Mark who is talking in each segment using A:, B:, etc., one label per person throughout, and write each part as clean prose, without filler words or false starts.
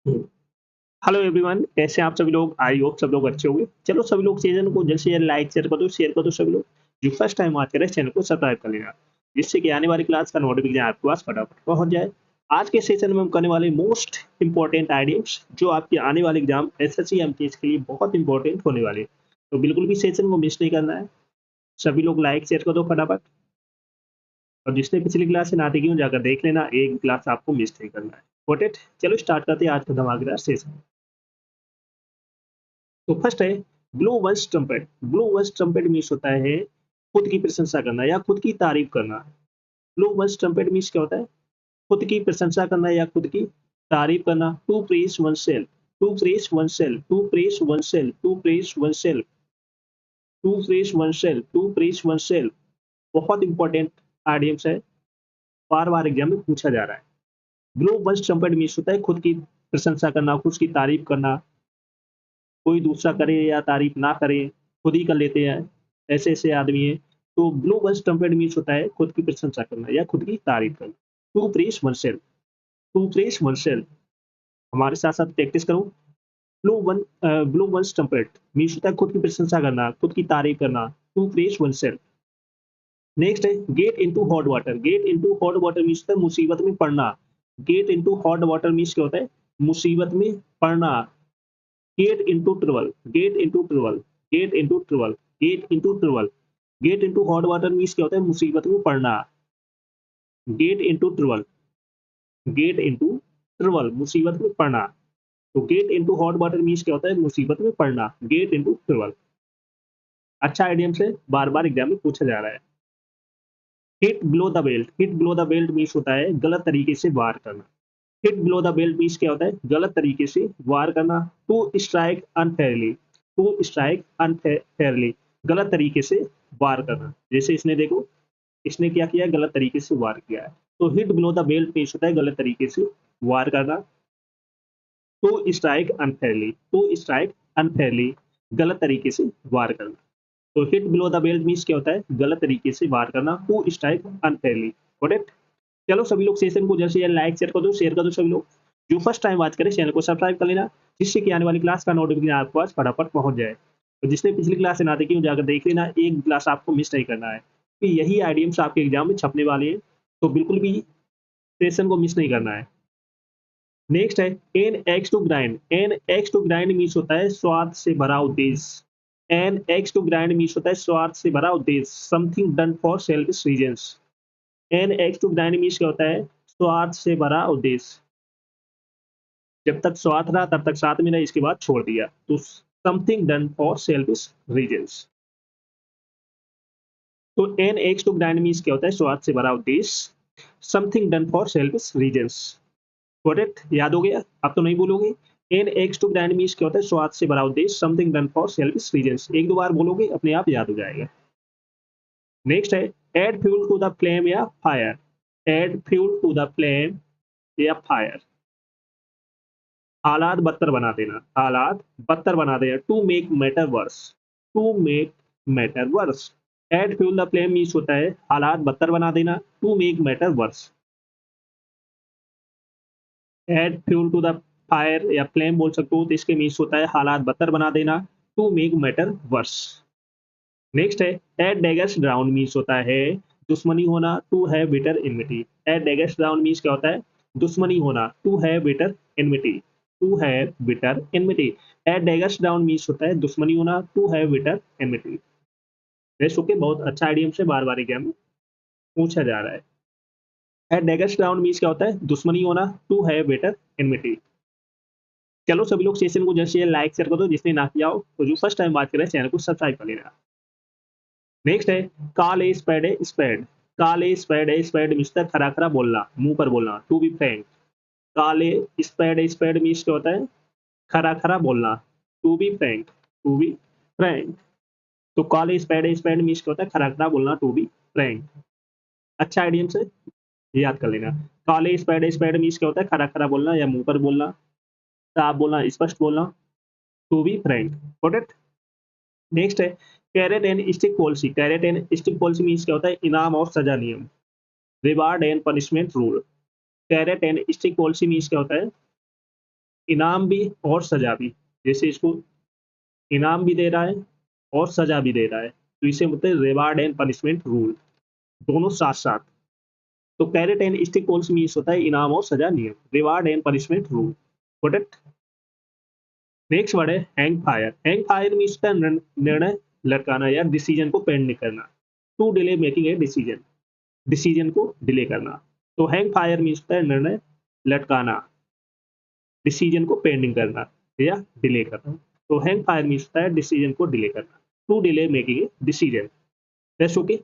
A: Hello everyone, कैसे हैं आप सभी लोग? आई होप सब लोग अच्छे होंगे। चलो सभी लोग चैनल को जल्द से जल्द लाइक शेयर कर दो सभी लोग। जो फर्स्ट टाइम बात कर रहे हैं चैनल को सब्सक्राइब कर लेना, जिससे कि आने वाली क्लास का नोटिफिकेशन आपके पास फटाफट पहुंच जाए। आज के सेशन में हम करने वाले मोस्ट इंपॉर्टेंट आइडियाज जो आपके आने वाले एग्जाम एसएससी एमटीएस के लिए बहुत इंपॉर्टेंट होने वाले हैं। तो बिल्कुल भी सेशन को मिस नहीं करना है। सभी लोग लाइक शेयर कर दो फटाफट। और जिसने पिछली क्लास से ना देखी हो जाकर देख लेना, एक क्लास आपको मिस नहीं करना है। Got it? चलो स्टार्ट करते हैं आज का धमाकेदार सेशन। तो फर्स्ट है blow one's trumpet. Blow one's trumpet means होता है खुद की प्रशंसा करना या खुद की तारीफ करना। ब्लो वंस ट्रम्पेट मीन्स क्या होता है? खुद की प्रशंसा करना या खुद की तारीफ करना। To praise oneself, to praise oneself, to praise oneself, to praise oneself, to praise oneself, to praise oneself. बहुत इंपॉर्टेंट आइडियम्स है, बार बार एग्जाम में पूछा जा रहा है। ब्लो वंस ट्रम्पेट मीन्स होता है खुद की प्रशंसा करना, खुद की तारीफ करना। कोई दूसरा करे या तारीफ ना करे, खुद ही कर लेते हैं, ऐसे ऐसे आदमी हैं। तो ब्लो वर्स ट्रम्पेट मीन्स होता है खुद की प्रशंसा करना या खुद की तारीफ करना। To press oneself, to press oneself. हमारे साथ साथ प्रैक्टिस करो। ब्लो वंस ट्रम्पेट मीन्स होता है खुद की प्रशंसा करना, खुद की तारीफ करना। To press oneself. नेक्स्ट है get into hot water. Get into hot water means होता है मुसीबत में पड़ना। Get into hot water means क्या होता है? मुसीबत में पड़ना। Get into trouble, get into trouble, get into trouble, get into trouble. Get into hot water means क्या होता है? मुसीबत में पड़ना। Get into trouble, get into trouble, मुसीबत में पड़ना। तो get into hot water means क्या होता है? मुसीबत में पड़ना। Get into trouble. अच्छा आइडियम से बार बार एग्जाम में पूछा जा रहा है। Hit below the belt, hit below the belt means होता है गलत तरीके से वार करना। Hit below the belt means क्या होता है? गलत तरीके से वार करना। To strike unfairly, to strike unfairly, गलत तरीके से वार करना। जैसे इसने देखो, इसने क्या किया? गलत तरीके से वार किया है। तो hit below the belt means होता है गलत तरीके से वार करना। To strike unfairly, to strike unfairly, गलत तरीके से वार करना। तो hit below the belt means क्या होता है? गलत तरीके से वार करना। To strike unfairly. करेक्ट? चलो सभी लोग सेशन को जैसे लाइक शेयर कर दो सभी लोग। जो फर्स्ट टाइम बात करें चैनल को सब्सक्राइब कर लेना, जिससे कि आने वाली क्लास का नोटिफिकेशन आपके पास फटाफट पहुंच जाए। तो जिसने पिछली क्लास से ना देखी हो जाकर देख लेना, एक क्लास आपको मिस नहीं करना है, कि यही आइडियम्स आपके एग्जाम में छपने वाले हैं। तो बिल्कुल भी सेशन को मिस नहीं करना है। नेक्स्ट है an axe to grind. An axe to grind means होता है स्वार्थ से भरा उद्देश्य। An axe to grind means होता है स्वार्थ से भरा उद्देश्य, something done for selfish reasons. An axe to grind means क्या होता है? स्वार्थ से भरा उद्देश्य। जब तक स्वार्थ रहा तब तक साथ में रहा, इसके बाद छोड़ दिया। तो something done for selfish reasons. तो an axe to grind means क्या होता है? स्वार्थ से भरा उद्देश्य, something done for selfish reasons. Correct? याद हो गया? अब तो नहीं बोलोगे। An axe to grind means क्या होता है? स्वार्थ से भरा उद्देश्य, something done for selfish reasons. एक दो बार बोलोगे अपने आप याद हो जाएगा। नेक्स्ट है add fuel to the flame या fire. Add fuel to the flame या फायर। हालात बदतर बना देना, हालात बदतर बना देना। To make matter worse, to make matter worse. Add fuel the flame means होता है हालात बदतर बना देना। To make matter worse. Add fuel to the fire या फ्लेम बोल सकते हो, तो इसके मीन्स होता है हालात बदतर बना देना। To make matter worse. Next है एड डैगर्स डाउन मीन्स होता है दुश्मनी होना। To have bitter enmity. At daggers down means क्या होता है? दुश्मनी होना। To have bitter enmity, to have bitter enmity. At daggers down means होता है दुश्मनी होना। To have bitter enmity. Rest okay, बहुत अच्छा आइडियम से बार बार एग्जाम में पूछा जा रहा है। एड डैगर्स डाउन मीन्स क्या होता है? दुश्मनी होना। To have bitter enmity. चलो सभी लोग सेशन को जैसे लाइक शेयर कर दो, जिसने ना किया हो तो जो फर्स्ट टाइम बात कर रहे हैं चैनल को सब्सक्राइब कर लेना। नेक्स्ट है call a spade a spade. Call a spade a spade मिस्टर खरा खरा बोलना, मुंह पर बोलना। To be frank. Call a spade means क्या होता है? खरा खरा बोलना। To be frank, to be frank. तो कॉल ए स्पेड मीन्स क्या होता है? खरा खरा बोलना। To be frank. अच्छा आइडियम से याद कर लेना। कॉल ए स्पेड मीन्स क्या होता है? खरा खरा बोलना या मुंह पर बोलना, साफ बोलना, स्पष्ट बोलना। To be frank. Got it? Next है carrot and stick policy. Carrot and stick policy means क्या होता है? इनाम और सजा नियम, reward and punishment rule. Carrot and stick policy means क्या होता है? इनाम भी और सजा भी, जैसे इसको इनाम भी दे रहा है और सजा भी दे रहा है, तो इसे बोलते हैं रिवार्ड एंड पनिशमेंट रूल, दोनों साथ साथ। तो carrot and stick rules means होता है इनाम और सजा नियम, reward and punishment rule. Got it? Next word है hang fire. Hang fire means होता है निर्णय लटकाना या डिसीजन को पेंडिंग करना। To delay making a decision, decision को डिले करना। तो हैंग फायर मीन्स होता है निर्णय लटकाना, डिसीजन को पेंडिंग करना या डिले करना। तो हैंग फायर मीन्स होता है डिसीजन को डिले करना, to delay making a decision. That's okay.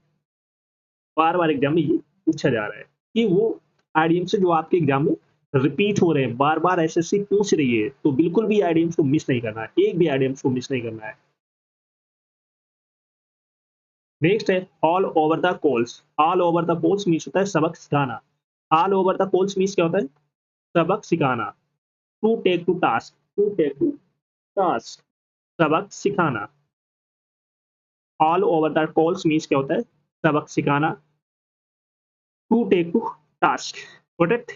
A: बार बार एग्जाम में ये पूछा जा रहा है कि वो आइडियम्स जो आपके एग्जाम में रिपीट हो रहे हैं, बार बार एसएससी पूछ रही है, तो बिल्कुल भी आइडियम्स को मिस नहीं करना है, एक भी आइडियम्स को मिस नहीं करना है। नेक्स्ट है all over the coals. All over the coals means होता है सबक सिखाना। All over the coals means क्या होता है? सबक सिखाना। To take to task, to take to task, सबक सिखाना। All over the coals means क्या होता है? सबक सिखाना। To take to task. Got it?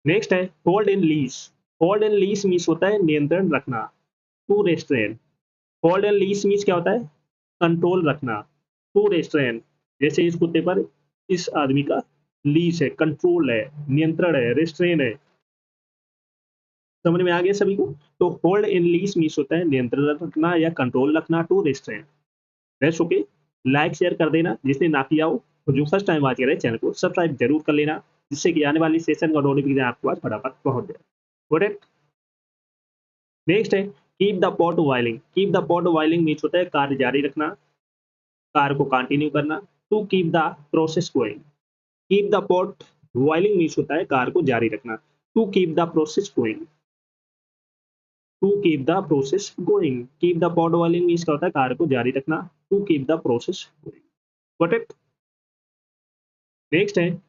A: Next है hold in leash. Hold in leash means होता है नियंत्रण रखना, to restrain. Hold in leash means क्या होता है? कंट्रोल रखना, टू रेस्ट्रेन। जैसे इस कुत्ते पर इस आदमी का लीज है, कंट्रोल है, नियंत्रण है, रेस्ट्रेन है। समझ में आ गया सभी को? तो होल्ड इन लीज मीन्स होता है नियंत्रण रखना या कंट्रोल रखना, to restrain. That's okay. Like share कर देना जिसने ना किया हो, तो जो फर्स्ट टाइम वाच कर रहे हैं चैनल को सब्सक्राइब जरूर कर लेना, जिससे कि आने वाली सेशन का नोटिफिकेशन आपके पास फटाफट पहुंच जाए। Got it? नेक्स्ट है keep the pot boiling. Keep the pot boiling means होता है कार्य जारी रखना, कार्य को कंटिन्यू करना। To keep the process going. Keep the pot boiling means होता है कार्य को जारी रखना, to keep the process going. To keep the process going. Keep the pot boiling means क्या होता है? कार्य को जारी रखना, to keep the process going. Got it? Next है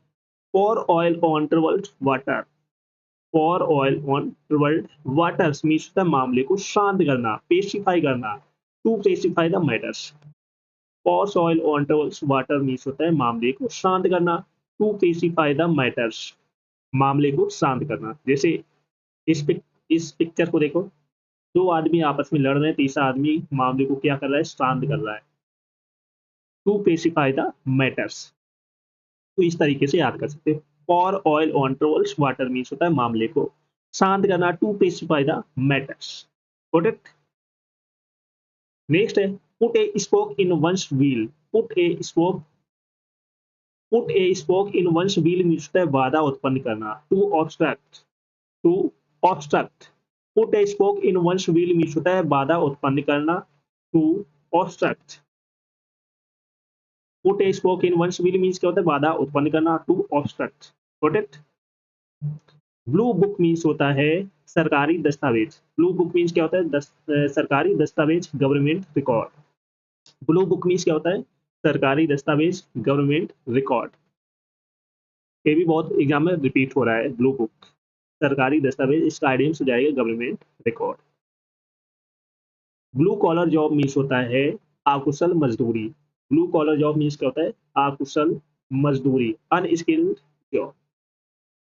A: pour oil on troubled water। pour oil on troubled water means होता है मामले को शांत करना, पेसिफाई करना, to pacify the matters. pour oil on troubled water means होता है मामले को शांत करना, टू पेसिफाई द मैटर्स, मामले को शांत करना। जैसे इस पिक्चर को देखो, दो आदमी आपस में लड़ रहे हैं, तीसरा आदमी मामले को क्या कर रहा है? शांत कर रहा है, टू पेसिफाई द मैटर्स। तो इस तरीके से याद कर सकते हो। pour oil on troubled water means होता है मामले को शांत करना, to pacify the matters. Got it? Next है put a spoke in one's wheel. Put a spoke, put a spoke in one's wheel means होता है बाधा उत्पन्न करना, to obstruct, to obstruct. Put a spoke in one's wheel means होता है बाधा उत्पन्न करना, to obstruct. Put a spoke in one's wheel means क्या होता है? बाधा उत्पन्न करना, to obstruct. Got it? Blue book means होता है सरकारी दस्तावेज। ब्लू बुक मीन्स क्या होता है? सरकारी दस्तावेज, government record. Blue book means क्या होता है? सरकारी दस्तावेज, गवर्नमेंट रिकॉर्ड। ये भी बहुत एग्जाम में रिपीट हो रहा है, ब्लू बुक, सरकारी दस्तावेज, इसका आइडियम्स हो जाएगा government record. Blue collar job means होता है अकुशल मजदूरी। ब्लू कॉलर जॉब मीन्स क्या होता है? अकुशल मजदूरी, अनस्किल्ड जॉब।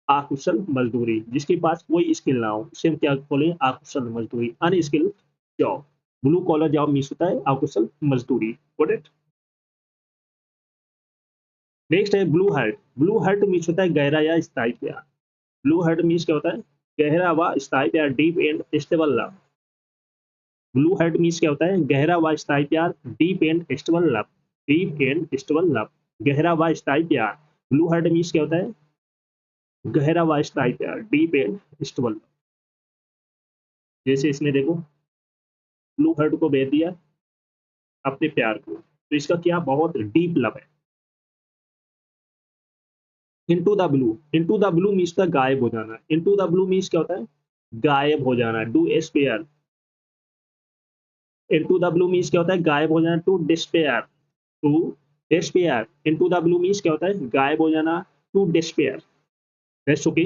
A: अकुशल मजदूरी, जिसके पास कोई स्किल ना हो उसे हम क्या बोले? अकुशल मजदूरी, unskilled job. Blue collar job means होता है अकुशल मजदूरी। Got it? नेक्स्ट है blue heart. Blue heart means होता है गहरा या स्थायी प्यार। ब्लू हार्ट मीन्स क्या होता है? गहरा व स्थायी प्यार, deep and stable love. Blue heart means क्या होता है? गहरा व स्थायी प्यार, deep and stable love, deep and stable love, गहरा व स्थायी प्यार। ब्लू हार्ट मीन्स क्या होता है? गहरा व स्थायी प्यार, डीप एंड स्टेबल लव। जैसे इसमें देखो, ब्लू हार्ट को भेज दिया अपने प्यार को, तो इसका क्या बहुत डीप लव है। Into the blue, into the blue means का गायब हो जाना। इनटू द ब्लू मीन्स क्या होता है? गायब हो जाना, despair. Into the blue means क्या होता है? गायब हो जाना, to despair, to despair. Into the blue means क्या होता है? गायब हो जाना, टू डिस्पेयर। That's okay.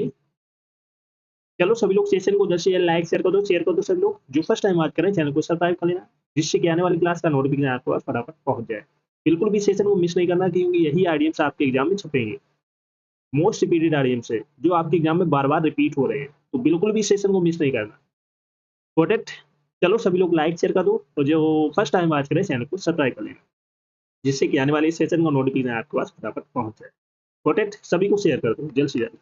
A: चलो सभी लोग सेशन को जैसे लाइक शेयर कर दो सभी लोग। जो फर्स्ट टाइम बात करें चैनल को सब्सक्राइब कर लेना, जिससे कि आने वाली क्लास का नोटिफिकेशन आपके पास फटाफट पहुंच जाए। बिल्कुल भी सेशन को मिस नहीं करना, क्योंकि यही आइडियम्स आपके एग्जाम में छपेंगे। मोस्ट रिपीटेड आइडियम्स है जो आपके एग्जाम में बार बार रिपीट हो रहे हैं, तो बिल्कुल भी सेशन को मिस नहीं करना। Got it? चलो सभी लोग लाइक शेयर कर दो और जो फर्स्ट टाइम वॉच करें चैनल को सब्सक्राइब कर लेना, जिससे कि आने वाले सेशन का नोटिफिकेशन आपके पास फटाफट पहुंच जाए। Got it? सभी को शेयर कर दो जल्द से जल्द।